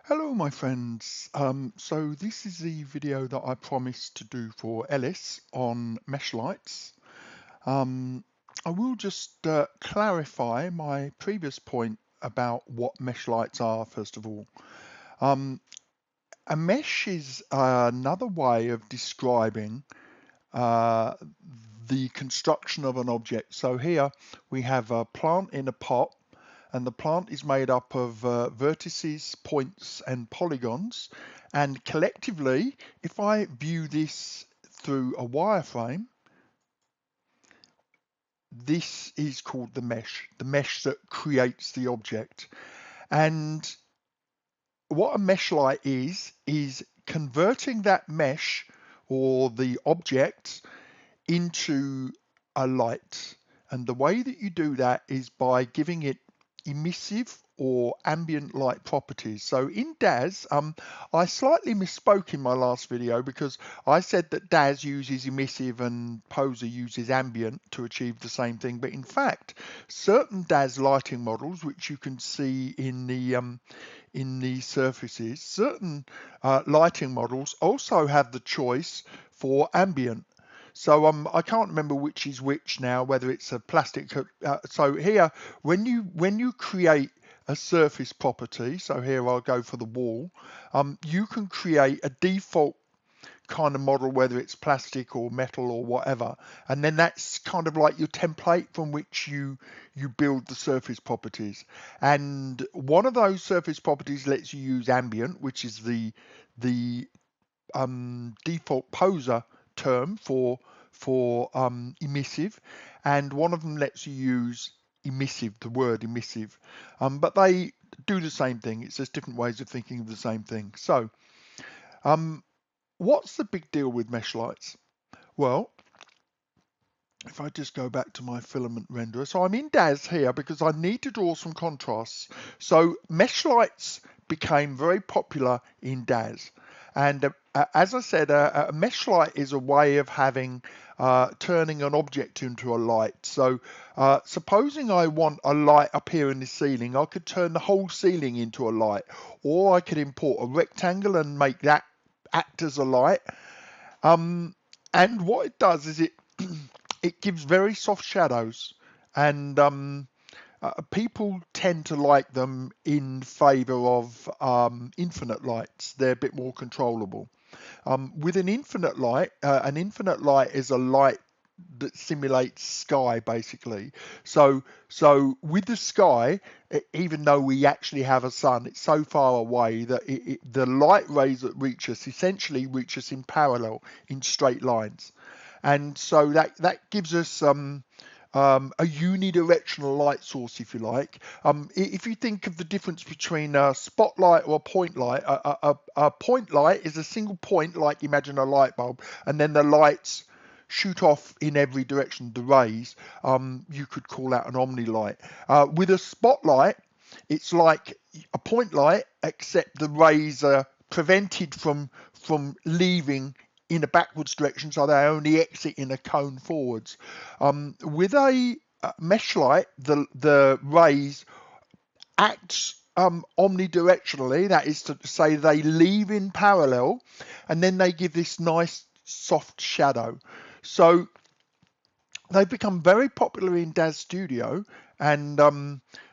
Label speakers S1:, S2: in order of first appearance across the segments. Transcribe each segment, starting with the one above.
S1: Hello, my friends. So this is the video that I promised to do for Ellis on mesh lights. Um, I will just clarify my previous point about what mesh lights are, first of all. Um, a mesh is another way of describing uh, the construction of an object. So here we have a plant in a pot, and the plant is made up of vertices, points, and polygons. And collectively, if I view this through a wireframe, this is called the mesh that creates the object. And what a mesh light is converting that mesh or the object into a light. And the way that you do that is by giving it emissive or ambient light properties. So in DAZ, I slightly misspoke in my last video because I said that DAZ uses emissive and Poser uses ambient to achieve the same thing. But in fact, certain DAZ lighting models, which you can see in the surfaces, certain lighting models also have the choice for ambient. So I can't remember which is which now, whether it's a plastic. So here, when you create a surface property, so here I'll go for the wall, you can create a default kind of model, whether it's plastic or metal or whatever, and then that's kind of like your template from which you build the surface properties. And one of those surface properties lets you use ambient, which is the default Poser term for emissive, and one of them lets you use emissive, the word emissive, but they do the same thing. It's just different ways of thinking of the same thing. So what's the big deal with mesh lights? Well, if I just go back to my filament renderer, so I'm in DAZ here because I need to draw some contrasts. So mesh lights became very popular in DAZ. And as I said, a mesh light is a way of having turning an object into a light. So supposing I want a light up here in the ceiling, I could turn the whole ceiling into a light, or I could import a rectangle and make that act as a light. And what it does is it gives very soft shadows, and people tend to like them in favor of infinite lights. They're a bit more controllable. With an infinite light is a light that simulates sky basically. So with the sky, even though we actually have a sun, it's so far away that the light rays that reach us essentially reach us in parallel in straight lines. And so that gives us a unidirectional light source, if you like. If you think of the difference between a spotlight or a point light, a point light is a single point, like imagine a light bulb, and then the lights shoot off in every direction, the rays. You could call that an omni-light. With a spotlight, it's like a point light, except the rays are prevented from leaving in a backwards direction, so they only exit in a cone forwards. With a mesh light, the rays act omnidirectionally, that is to say they leave in parallel, and then they give this nice soft shadow. So they've become very popular in DAZ Studio, and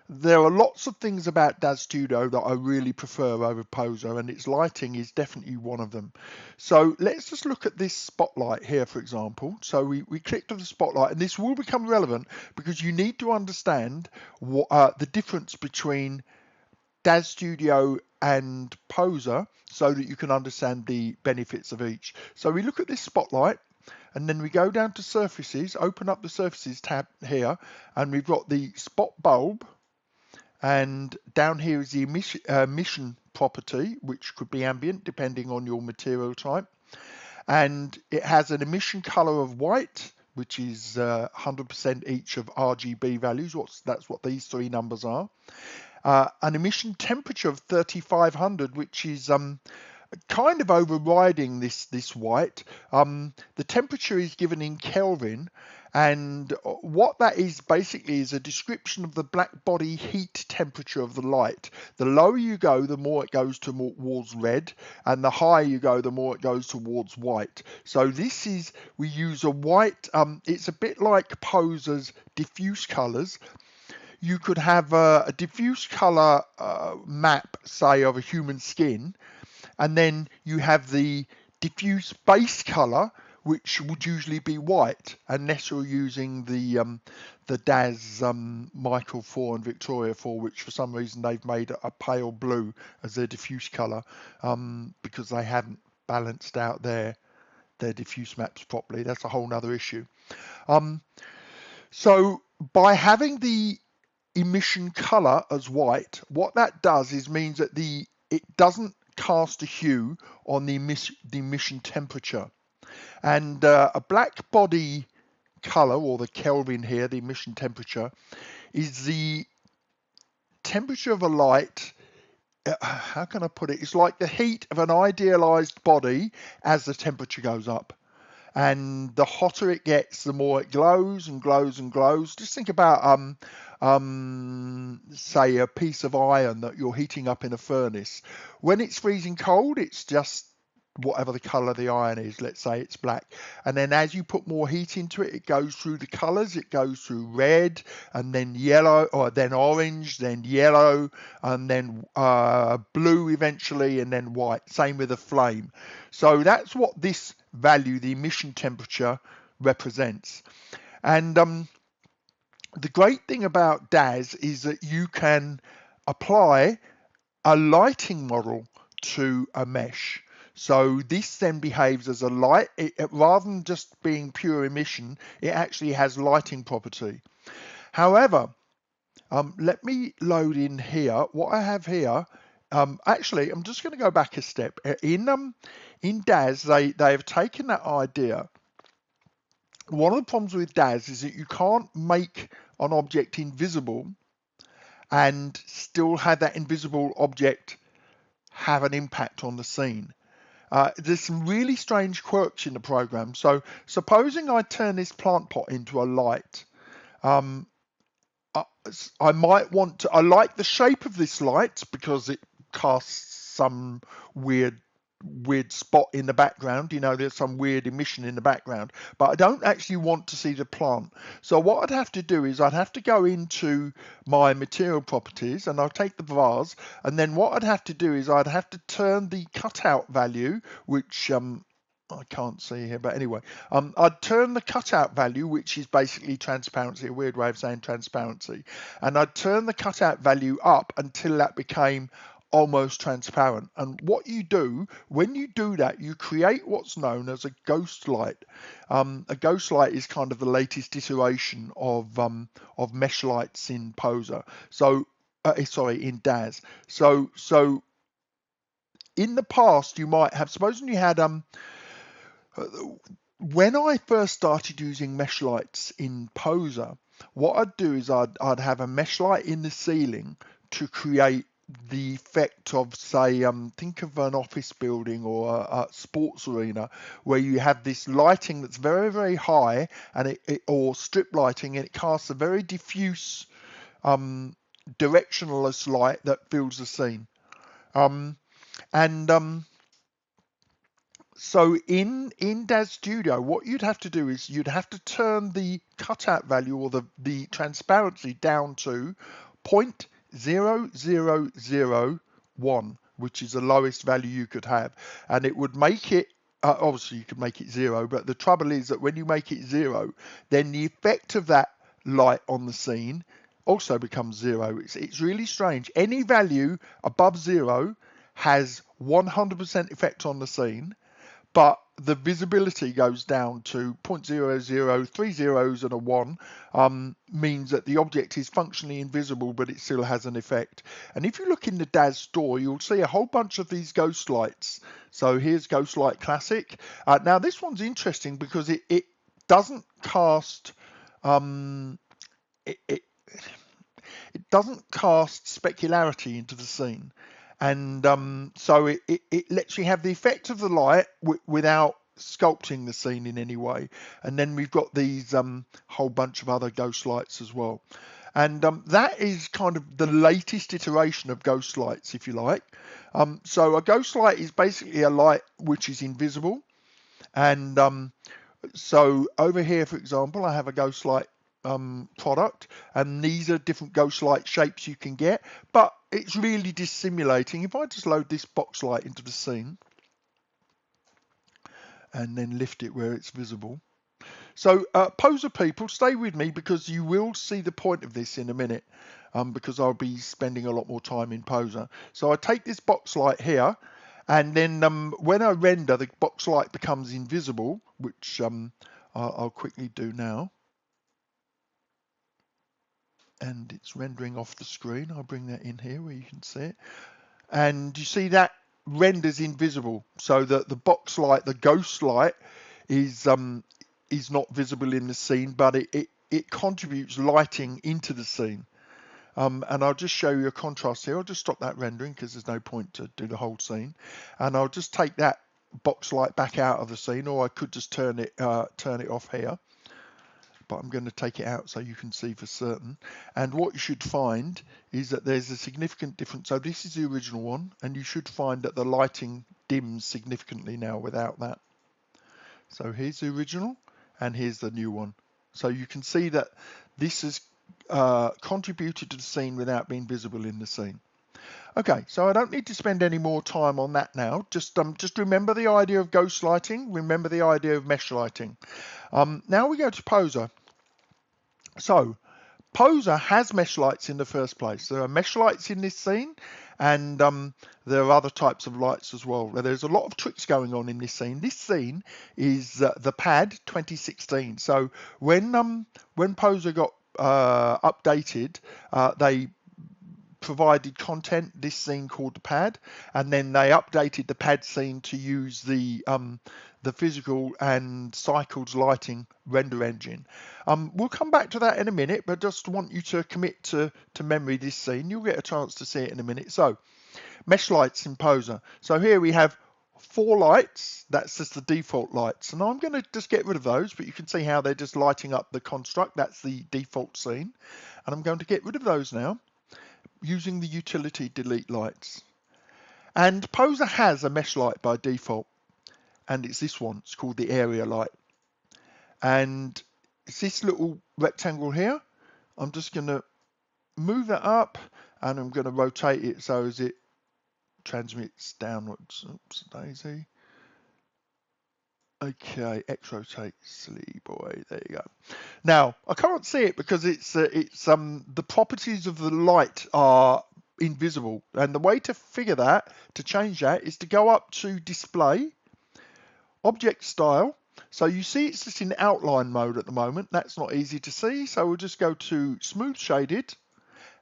S1: there are lots of things about DAZ Studio that I really prefer over Poser, and its lighting is definitely one of them. So let's just look at this spotlight here, for example. So we clicked on the spotlight, and this will become relevant because you need to understand what, the difference between DAZ Studio and Poser so that you can understand the benefits of each. So we look at this spotlight, and then we go down to surfaces, open up the surfaces tab here, and we've got the spot bulb, and down here is the emission property, which could be ambient depending on your material type, and it has an emission color of white, which is 100% each of RGB values. That's what these three numbers are. An emission temperature of 3500, which is kind of overriding this white. The temperature is given in Kelvin, And what that is basically is a description of the black body heat temperature of the light. The lower you go, the more it goes towards red, and the higher you go, the more it goes towards white. So this is, we use a white, it's a bit like Poser's diffuse colors. You could have a diffuse color map, say, of a human skin, and then you have the diffuse base color, which would usually be white, unless you're using the DAZ Michael 4 and Victoria 4, which for some reason they've made a pale blue as their diffuse color, because they haven't balanced out their diffuse maps properly. That's a whole nother issue. So by having the emission color as white, what that does is means that it doesn't cast a hue on the emission temperature. And a black body color, or the Kelvin here, the emission temperature, is the temperature of a light. How can I put it? It's like the heat of an idealized body as the temperature goes up. And the hotter it gets, the more it glows and glows and glows. Just think about say a piece of iron that you're heating up in a furnace. When it's freezing cold, it's just whatever the color the iron is. Let's say it's black, and then as you put more heat into it, it goes through the colors. It goes through red, and then yellow, or then orange, then yellow, and then blue eventually, and then white. Same with a flame. So that's what this value, the emission temperature, represents. And the great thing about DAZ is that you can apply a lighting model to a mesh. So this then behaves as a light, rather than just being pure emission, it actually has lighting property. However, let me load in here. What I have here, actually, I'm just going to go back a step. In DAZ, they have taken that idea. One of the problems with DAZ is that you can't make an object invisible and still have that invisible object have an impact on the scene. There's some really strange quirks in the program. So supposing I turn this plant pot into a light, I might want to, I like the shape of this light because it casts some weird spot in the background. You know, there's some weird emission in the background, but I don't actually want to see the plant. So what I'd have to do is I'd have to go into my material properties, and I'll take the vase, and then what I'd have to do is I'd have to turn the cutout value, which I can't see here, but anyway, I'd turn the cutout value, which is basically transparency, a weird way of saying transparency, and I'd turn the cutout value up until that became almost transparent. And what you do when you do that, you create what's known as a ghost light. A ghost light is kind of the latest iteration of mesh lights in Poser. So sorry, in DAZ. So in the past, you might have, supposing you had when I first started using mesh lights in Poser, what I'd do is I'd have a mesh light in the ceiling to create the effect of, say, think of an office building or a sports arena where you have this lighting that's very, very high, and or strip lighting, and it casts a very diffuse directionless light that fills the scene. So in DAZ Studio, what you'd have to do is you'd have to turn the cutout value, or the transparency, down to 0.0001, which is the lowest value you could have. And it would make it, obviously you could make it 0, but the trouble is that when you make it 0, then the effect of that light on the scene also becomes 0. It's really strange. Any value above 0 has 100% effect on the scene, but the visibility goes down to 0.00, 3 zeros and a 1, means that the object is functionally invisible, but it still has an effect. And if you look in the DAZ store, you'll see a whole bunch of these ghost lights. So here's Ghost Light Classic. Now this one's interesting because it doesn't cast it doesn't cast specularity into the scene. And so it lets you have the effect of the light without sculpting the scene in any way. And then we've got these whole bunch of other ghost lights as well. And that is kind of the latest iteration of ghost lights, if you like. So a ghost light is basically a light which is invisible. And so over here, for example, I have a ghost light product, and these are different ghost light shapes you can get, but it's really dissimulating. If I just load this box light into the scene and then lift it where it's visible. So Poser people, stay with me because you will see the point of this in a minute, because I'll be spending a lot more time in Poser. So I take this box light here, and then when I render, the box light becomes invisible, which I'll quickly do now. And it's rendering off the screen. I'll bring that in here where you can see it. And you see that renders invisible, so that the box light, the ghost light, is not visible in the scene, but it contributes lighting into the scene. And I'll just show you a contrast here. I'll just stop that rendering because there's no point to do the whole scene. And I'll just take that box light back out of the scene, or I could just turn it off here. But I'm going to take it out so you can see for certain. And what you should find is that there's a significant difference. So this is the original one, and you should find that the lighting dims significantly now without that. So here's the original, and here's the new one. So you can see that this has contributed to the scene without being visible in the scene. Okay, so I don't need to spend any more time on that now. Just remember the idea of ghost lighting. Remember the idea of mesh lighting. Now we go to Poser. So Poser has mesh lights in the first place. There are mesh lights in this scene, and there are other types of lights as well. There's a lot of tricks going on in this scene. This scene is the pad 2016. So when Poser got updated, they provided content, this scene called the pad, and then they updated the pad scene to use the physical and cycles lighting render engine. We'll come back to that in a minute, but just want you to commit to memory this scene. You'll get a chance to see it in a minute. So mesh lights in Poser. So here we have 4 lights. That's just the default lights, and I'm going to just get rid of those, but you can see how they're just lighting up the construct. That's the default scene, and I'm going to get rid of those now using the utility delete lights. And Poser has a mesh light by default, and it's this one. It's called the area light, and it's this little rectangle here. I'm just going to move that up, and I'm going to rotate it so as it transmits downwards. Oops, daisy. Okay, X rotate, silly boy. There you go. Now I can't see it because it's the properties of the light are invisible, and the way to figure that, to change that, is to go up to display, object style. So you see it's just in outline mode at the moment. That's not easy to see, so we'll just go to smooth shaded,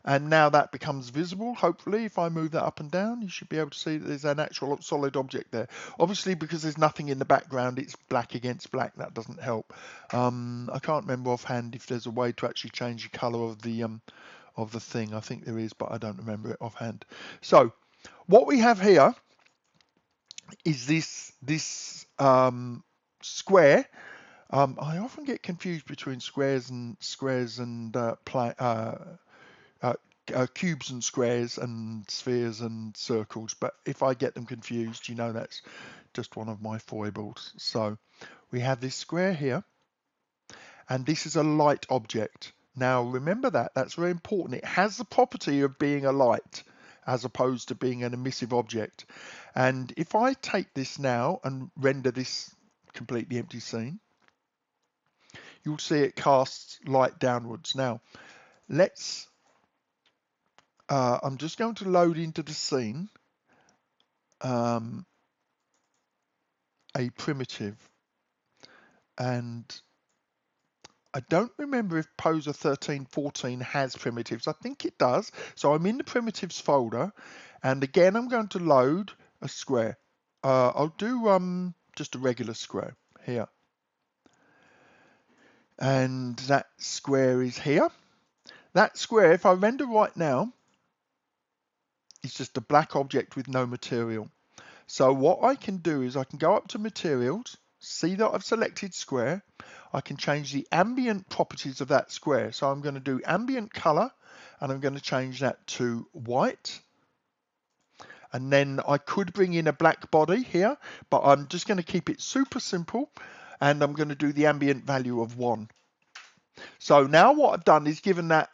S1: and now that becomes visible. Hopefully, if I move that up and down, you should be able to see that there's an actual solid object there. Obviously, because there's nothing in the background, it's black against black. That doesn't help. I can't remember offhand if there's a way to actually change the color of the thing. I think there is, but I don't remember it offhand. So what we have here is this square. I often get confused between squares and cubes and squares and spheres and circles, but if I get them confused, you know that's just one of my foibles. So we have this square here, and this is a light object. Now remember that's very important. It has the property of being a light as opposed to being an emissive object. And if I take this now and render this completely empty scene, you'll see it casts light downwards. Now let's I'm just going to load into the scene a primitive, and I don't remember if Poser 1314 has primitives. I think it does. So I'm in the primitives folder, and again I'm going to load a square. I'll do just a regular square here, and that square is here. That square, if I render right now, is just a black object with no material. So what I can do is I can go up to materials, see that I've selected square. I can change the ambient properties of that square. So I'm going to do ambient color, and I'm going to change that to white. And then I could bring in a black body here, but I'm just going to keep it super simple, and I'm going to do the ambient value of 1. So now what I've done is given that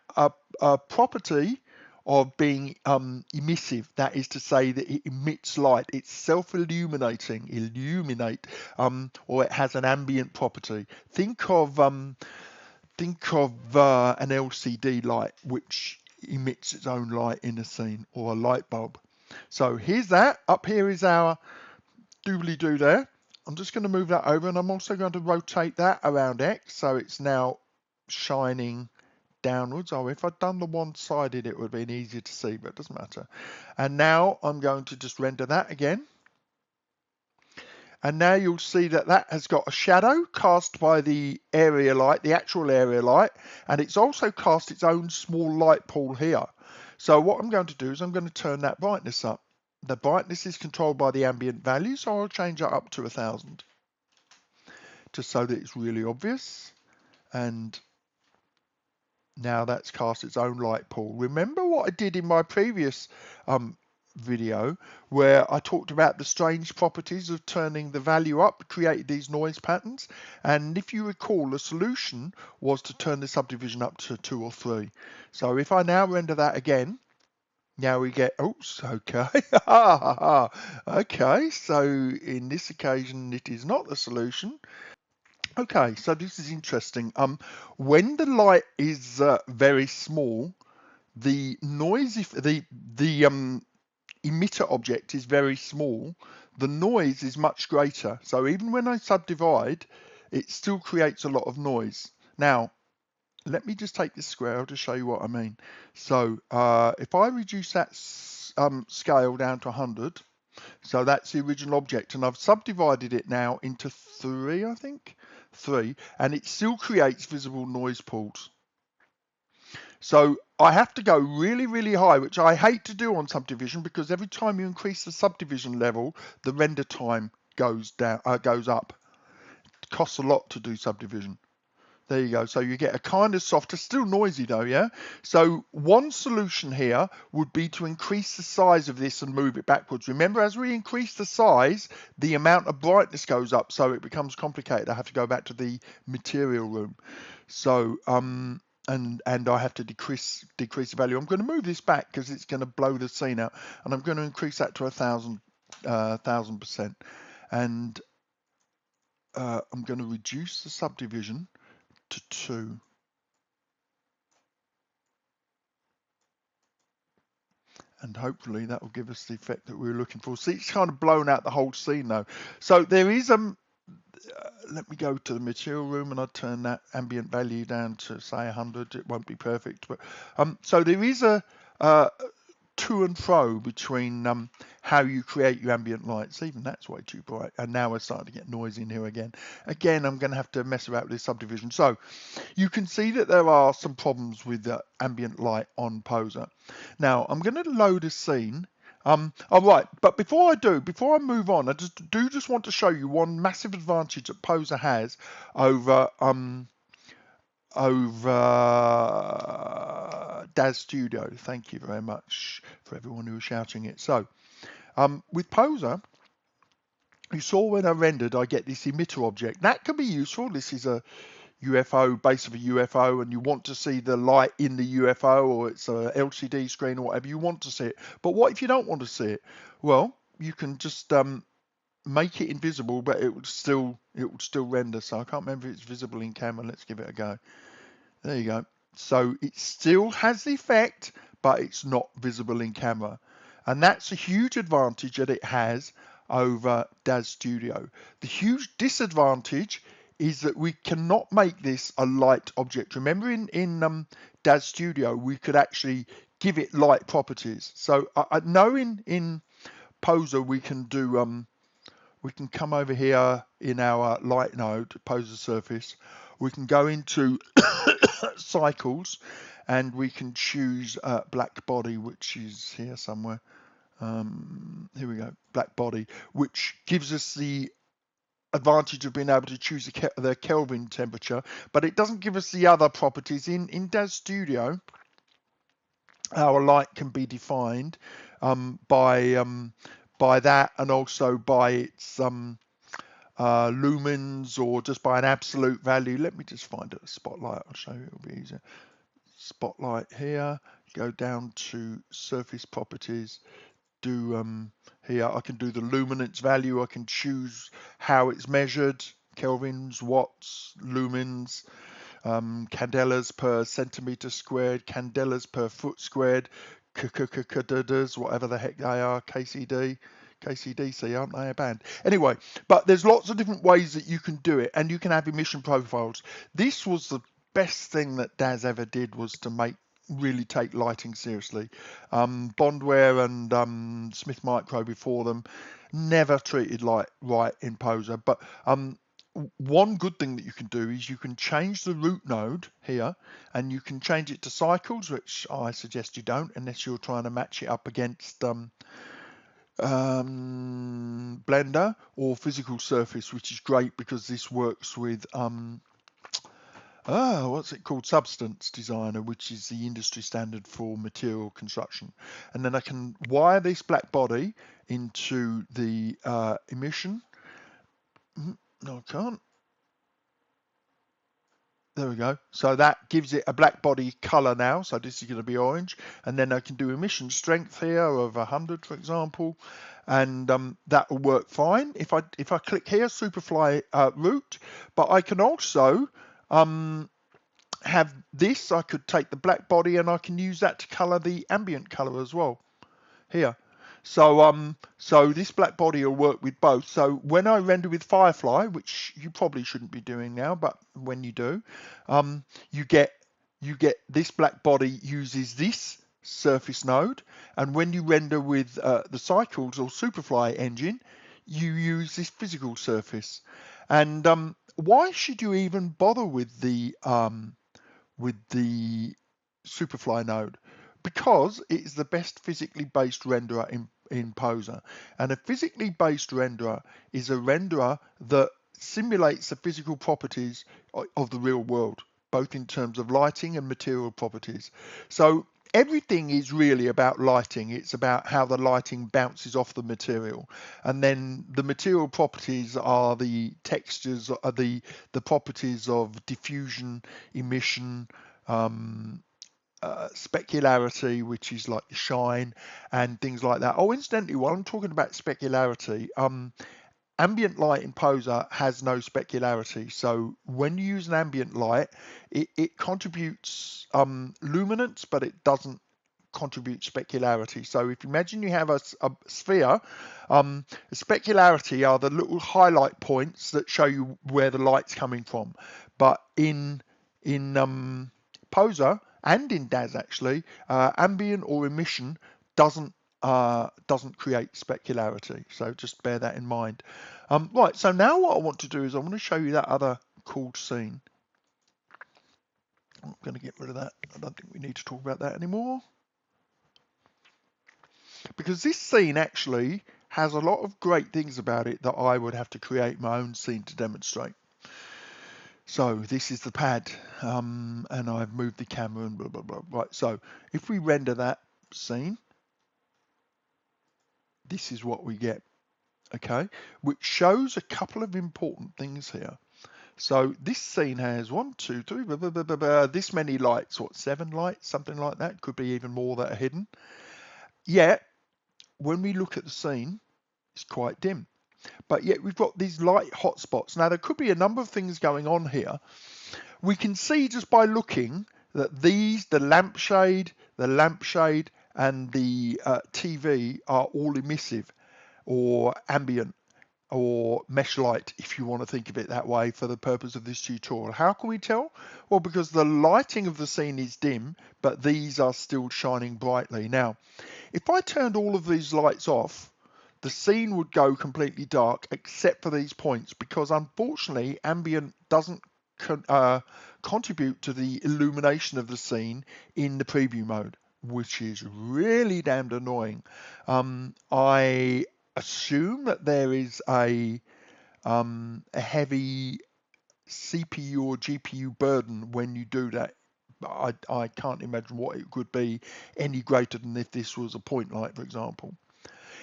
S1: a property of being emissive. That is to say that it emits light. It's self-illuminating, or it has an ambient property. Think of an LCD light which emits its own light in a scene, or a light bulb. So here's that. Up here is our doobly-doo there. I'm just going to move that over, and I'm also going to rotate that around X, so it's now shining downwards. Oh, if I'd done the one-sided, it would have been easier to see, but it doesn't matter. And now I'm going to just render that again. And now you'll see that that has got a shadow cast by the area light, the actual area light, and it's also cast its own small light pool here. So what I'm going to do is I'm going to turn that brightness up. The brightness is controlled by the ambient value, so I'll change that up to 1000, just so that it's really obvious. And now that's cast its own light pool. Remember what I did in my previous video where I talked about the strange properties of turning the value up, created these noise patterns, and if you recall, the solution was to turn the subdivision up to 2 or 3. So if I now render that again, now we get, oops, okay, okay, so in this occasion it is not the solution. Okay, so this is interesting. When the light is very small, the noise, if the emitter object is very small, the noise is much greater. So even when I subdivide, it still creates a lot of noise. Now, let me just take this square to show you what I mean. So if I reduce that scale down to 100, so that's the original object, and I've subdivided it now into 3, I think, 3, and it still creates visible noise pools. So I have to go really, really high, which I hate to do on subdivision, because every time you increase the subdivision level, the render time goes down, goes up. It costs a lot to do subdivision. There you go. So you get a kind of softer, still noisy though, yeah? So one solution here would be to increase the size of this and move it backwards. Remember, as we increase the size, the amount of brightness goes up, so it becomes complicated. I have to go back to the material room. So, and I have to decrease the value. I'm going to move this back because it's going to blow the scene out, and I'm going to increase that to 1000%. And I'm going to reduce the subdivision to 2. And hopefully that will give us the effect that we were looking for. See, it's kind of blown out the whole scene though. So there is let me go to the material room, and I'll turn that ambient value down to say 100. It won't be perfect, but so there is a to and fro between how you create your ambient lights. Even that's way too bright, and now we're starting to get noise in here again. Again, I'm going to have to mess about with this subdivision. So you can see that there are some problems with the ambient light on Poser. Now I'm going to load a scene. All right, but before I move on, I just want to show you one massive advantage that Poser has over DAZ Studio. Thank you very much for everyone who was shouting it. So with Poser, you saw when I rendered, I get this emitter object. That can be useful. This is a UFO, base of a UFO, and you want to see the light in the UFO, or it's a LCD screen or whatever, you want to see it. But what if you don't want to see it? Well, you can just make it invisible, but it would still render. So I can't remember if it's visible in camera. Let's give it a go. There you go. So it still has the effect, but it's not visible in camera. And that's a huge advantage that it has over DAZ Studio. The huge disadvantage is that we cannot make this a light object. Remember in DAZ Studio, we could actually give it light properties. So I know in Poser we can do, we can come over here in our light node, Poser surface. We can go into cycles, and we can choose black body, which is here somewhere. Here we go, black body, which gives us the advantage of being able to choose the Kelvin temperature, but it doesn't give us the other properties. In DAZ Studio, our light can be defined by that, and also by its lumens, or just by an absolute value. Let me just find a spotlight. I'll show you. It'll be easier. Spotlight here. Go down to surface properties. Do here I can do the luminance value. I can choose how it's measured: kelvins, watts, lumens, candelas per centimeter squared, candelas per foot squared, whatever the heck they are, KCDC, aren't they a band? Anyway, but there's lots of different ways that you can do it, and you can have emission profiles. This was the best thing that DAZ ever did, was to really take lighting seriously. Bondware and Smith Micro before them never treated light right in Poser, but one good thing that you can do is you can change the root node here, and you can change it to cycles, which I suggest you don't unless you're trying to match it up against Blender, or physical surface, which is great because this works with what's it called, Substance Designer, which is the industry standard for material construction. And then I can wire this black body into the emission. No, I can't. There we go. So that gives it a black body color now. So this is going to be orange. And then I can do emission strength here of 100, for example. And that will work fine. If I click here, Superfly root, but I can also have this. I could take the black body and I can use that to color the ambient color as well here. So this black body will work with both. So when I render with Firefly, which you probably shouldn't be doing now, but when you do, you get this black body uses this surface node, and when you render with the Cycles or Superfly engine, you use this physical surface. And why should you even bother with the Superfly node? Because it is the best physically based renderer in Poser. And a physically based renderer is a renderer that simulates the physical properties of the real world, both in terms of lighting and material properties. So everything is really about lighting. It's about how the lighting bounces off the material. And then the material properties are the textures, are the properties of diffusion, emission, specularity, which is like shine and things like that. Oh, incidentally, while I'm talking about specularity, ambient light in Poser has no specularity. So when you use an ambient light, it contributes luminance, but it doesn't contribute specularity. So if you imagine you have a sphere, specularity are the little highlight points that show you where the light's coming from. But in Poser and in DAZ actually, ambient or emission doesn't create specularity. So just bear that in mind. Right, so now what I want to do is I want to show you that other cool scene. I'm going to get rid of that. I don't think we need to talk about that anymore, because this scene actually has a lot of great things about it that I would have to create my own scene to demonstrate. So this is the pad, and I've moved the camera and blah, blah, blah. Right, so if we render that scene, this is what we get, okay? Which shows a couple of important things here. So this scene has 1, 2, 3, blah, blah, blah, blah, blah, this many lights, what, 7 lights, something like that, could be even more that are hidden. Yet, when we look at the scene, it's quite dim. But yet we've got these light hotspots. Now there could be a number of things going on here. We can see just by looking that the lampshade, and the TV are all emissive or ambient or mesh light, if you want to think of it that way for the purpose of this tutorial. How can we tell? Well, because the lighting of the scene is dim, but these are still shining brightly. Now, if I turned all of these lights off, the scene would go completely dark except for these points, because unfortunately ambient doesn't contribute to the illumination of the scene in the preview mode, which is really damned annoying. I assume that there is a a heavy CPU or GPU burden when you do that. I can't imagine what it could be any greater than if this was a point light, for example.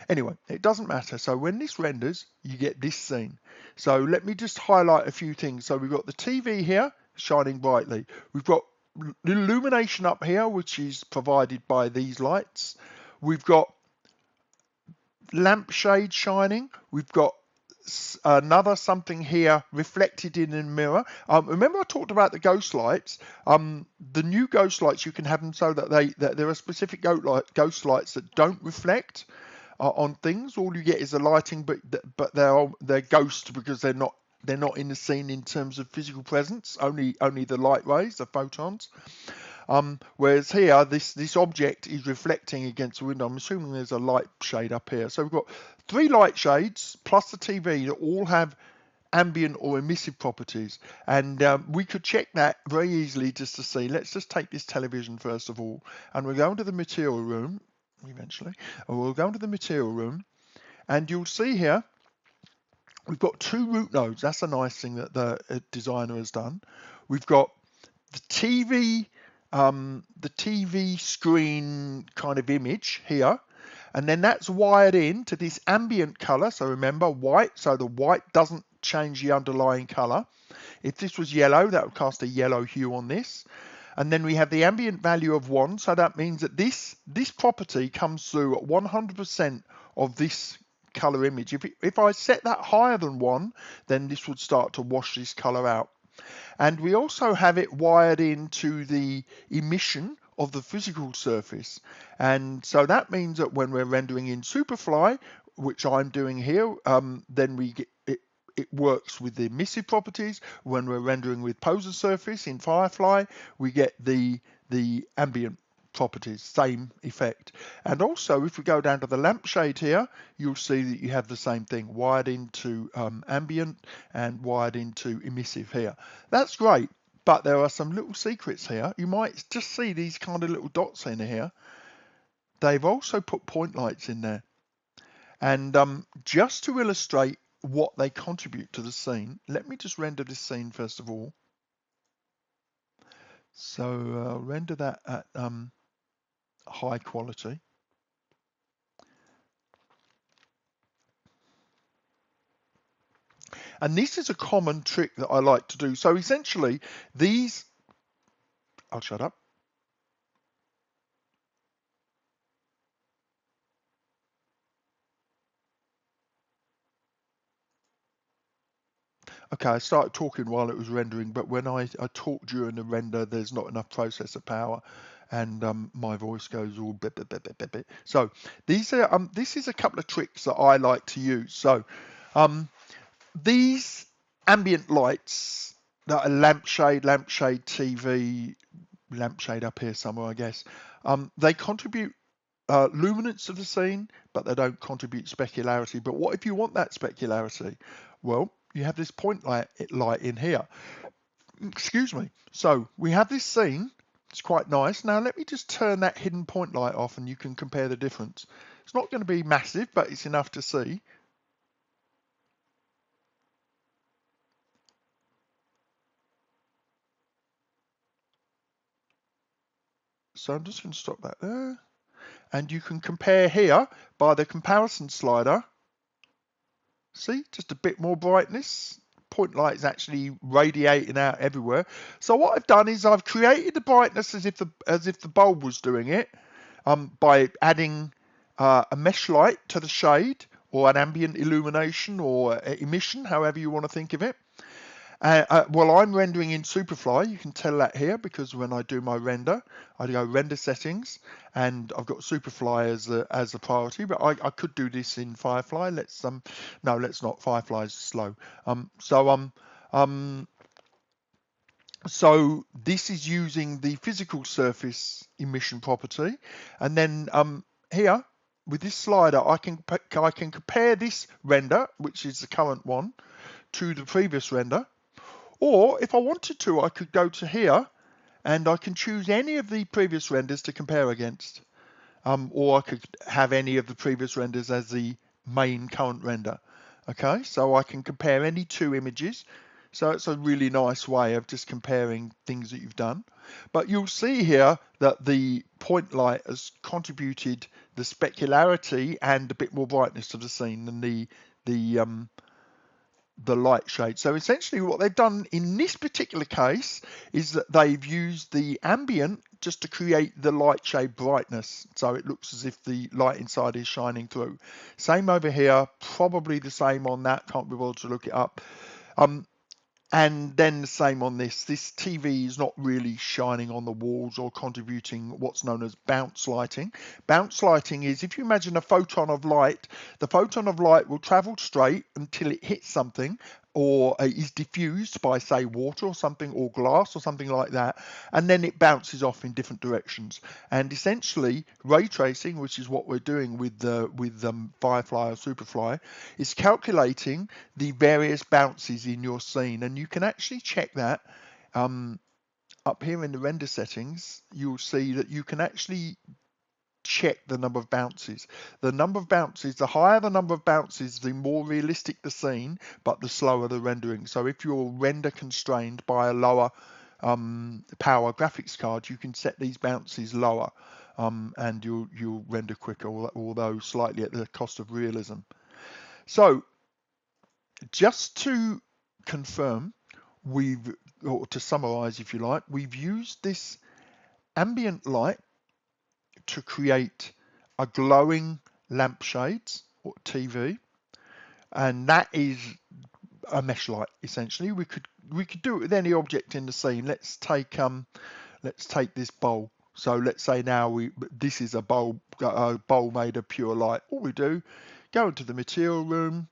S1: Anyway, it doesn't matter. So when this renders, you get this scene. So let me just highlight a few things. So we've got the TV here shining brightly. We've got illumination up here, which is provided by these lights. We've got lampshade shining. We've got another something here reflected in a mirror. Remember I talked about the ghost lights. The new ghost lights, you can have them so that there are specific ghost lights that don't reflect on things. All you get is a lighting, but they're ghosts because they're not in the scene in terms of physical presence. Only the light rays, the photons. Whereas here, this object is reflecting against the window. I'm assuming there's a light shade up here. So we've got 3 light shades plus the TV that all have ambient or emissive properties. And we could check that very easily just to see. Let's just take this television first of all. And we'll go into the material room eventually. And we'll go into the material room. And you'll see here, we've got 2 root nodes. That's a nice thing that the designer has done. We've got the TV screen kind of image here, and then that's wired in to this ambient color. So remember, white, so the white doesn't change the underlying color. If this was yellow, that would cast a yellow hue on this. And then we have the ambient value of 1, so that means that this property comes through at 100% of this color image. If I set that higher than 1, then this would start to wash this color out. And we also have it wired into the emission of the physical surface. And so that means that when we're rendering in Superfly, which I'm doing here, then we get it works with the emissive properties. When we're rendering with Poser surface in Firefly, we get the ambient properties, same effect. And also, if we go down to the lampshade here, you'll see that you have the same thing, wired into ambient and wired into emissive here. That's great, but there are some little secrets here. You might just see these kind of little dots in here. They've also put point lights in there. And just to illustrate what they contribute to the scene, let me just render this scene first of all. So I'll render that at high quality. And this is a common trick that I like to do. So essentially these, I'll shut up. Okay, I started talking while it was rendering, but when I talk during the render, there's not enough processor power, and my voice goes all bit, bit, bit, bit, bit, bit. So these are this is a couple of tricks that I like to use. So these ambient lights that are lampshade TV, lampshade up here somewhere, I guess. They contribute luminance of the scene, but they don't contribute specularity. But what if you want that specularity? Well, you have this point light in here. Excuse me. So we have this scene. It's quite nice. Now let me just turn that hidden point light off and you can compare the difference. It's not going to be massive, but it's enough to see. So I'm just going to stop that there. And you can compare here by the comparison slider. See, just a bit more brightness. Point light is actually radiating out everywhere. So what I've done is I've created the brightness as if the bulb was doing it by adding a mesh light to the shade or an ambient illumination or emission, however you want to think of it. Well, I'm rendering in Superfly. You can tell that here because when I do my render, I go render settings, and I've got Superfly as a priority. But I could do this in Firefly. No, let's not. Firefly is slow. So this is using the physical surface emission property, and then here with this slider, I can compare this render, which is the current one, to the previous render. Or if I wanted to, I could go to here and I can choose any of the previous renders to compare against. Or I could have any of the previous renders as the main current render. Okay, so I can compare any two images. So it's a really nice way of just comparing things that you've done. But you'll see here that the point light has contributed the specularity and a bit more brightness to the scene than the um, the light shade. So essentially what they've done in this particular case is that they've used the ambient just to create the light shade brightness. So it looks as if the light inside is shining through. Same over here, probably the same on that, can't be bothered to look it up. And then the same on this. This TV is not really shining on the walls or contributing what's known as bounce lighting. Bounce lighting is, if you imagine a photon of light, the photon of light will travel straight until it hits something or is diffused by, say, water or something, or glass or something like that, and then it bounces off in different directions. And essentially, ray tracing, which is what we're doing with Firefly or Superfly, is calculating the various bounces in your scene, and you can actually check that up here in the render settings. You'll see that you can actually check the number of bounces. The number of bounces, the higher the number of bounces, the more realistic the scene, but the slower the rendering. So if you're render constrained by a lower power graphics card, you can set these bounces lower, and you'll render quicker, although slightly at the cost of realism. So just to confirm, or to summarize if you like, we've used this ambient light to create a glowing lampshades or TV, and that is a mesh light essentially. We could do it with any object in the scene. Let's take this bowl. So let's say now this is a bowl made of pure light. All we do, go into the material room.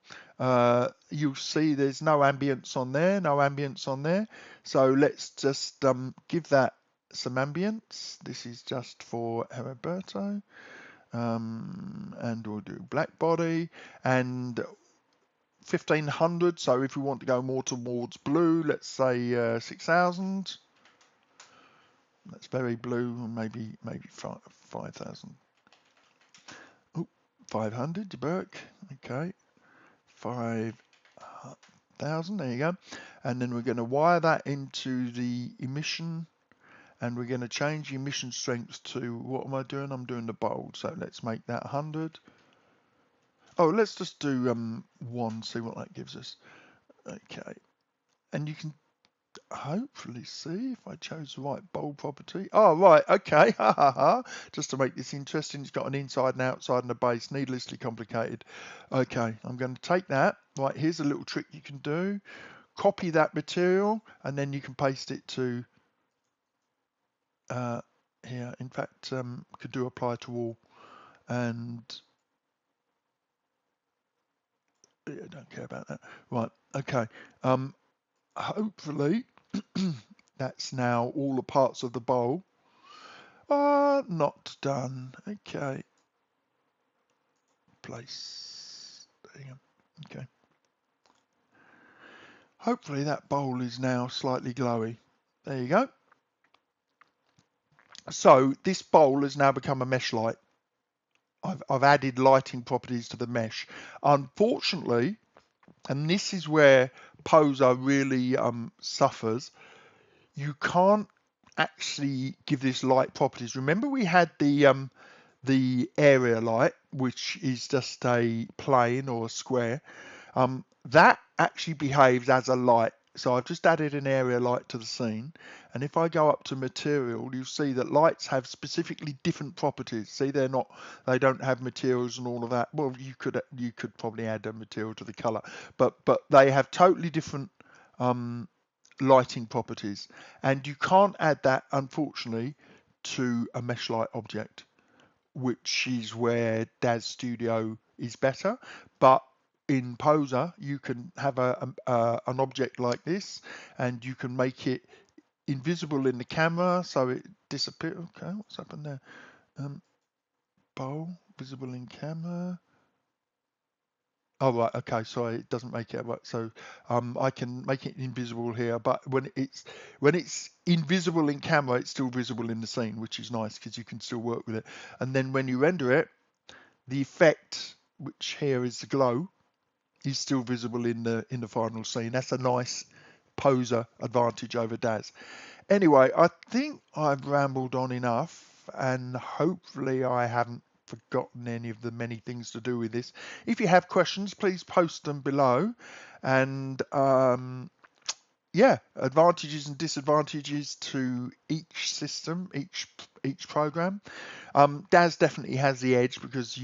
S1: You'll see there's no ambience on there, no ambience on there. So let's just give that some ambience. This is just for Heriberto. And we'll do black body and 1500. So if we want to go more towards blue, let's say 6000. That's very blue, maybe 5000. Oh, 500, Burke. Okay, 5000. There you go. And then we're going to wire that into the emission, and we're going to change the emission strength to, what am I doing? I'm doing the bold. So let's make that 100. Oh, let's just do 1, see what that gives us. Okay, and you can hopefully see if I chose the right bold property. Oh, right, okay, ha ha ha. Just to make this interesting, it's got an inside and outside and a base, needlessly complicated. Okay, I'm going to take that. Right, here's a little trick you can do. Copy that material, and then you can paste it to here. In fact, could do apply to all, and yeah, I don't care about that. Right, okay. Hopefully that's now all the parts of the bowl are not done. Okay. Place. There you go. Okay. Hopefully that bowl is now slightly glowy. There you go. So this bowl has now become a mesh light. I've added lighting properties to the mesh. Unfortunately, and this is where Poser really suffers, you can't actually give this light properties. Remember we had the area light, which is just a plane or a square. That actually behaves as a light. So I've just added an area light to the scene, and if I go up to material, you'll see that lights have specifically different properties. See, they don't have materials and all of that. Well, you could probably add a material to the color, but they have totally different lighting properties, and you can't add that, unfortunately, to a mesh light object, which is where DAZ Studio is better. But in Poser, you can have an object like this, and you can make it invisible in the camera, so it disappears. Okay, what's happened there? Bowl, visible in camera. Oh, right, okay, sorry, it doesn't make it right. So I can make it invisible here, but when it's invisible in camera, it's still visible in the scene, which is nice because you can still work with it. And then when you render it, the effect, which here is the glow, is still visible in the final scene. That's a nice poser advantage over DAZ. Anyway, I think I've rambled on enough, and hopefully I haven't forgotten any of the many things to do with this. If you have questions, please post them below. And yeah, advantages and disadvantages to each system, each program. DAZ definitely has the edge because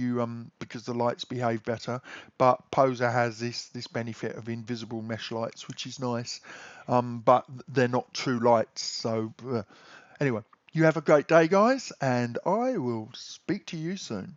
S1: because the lights behave better, but Poser has this benefit of invisible mesh lights, which is nice. But they're not true lights. So anyway, you have a great day, guys, and I will speak to you soon.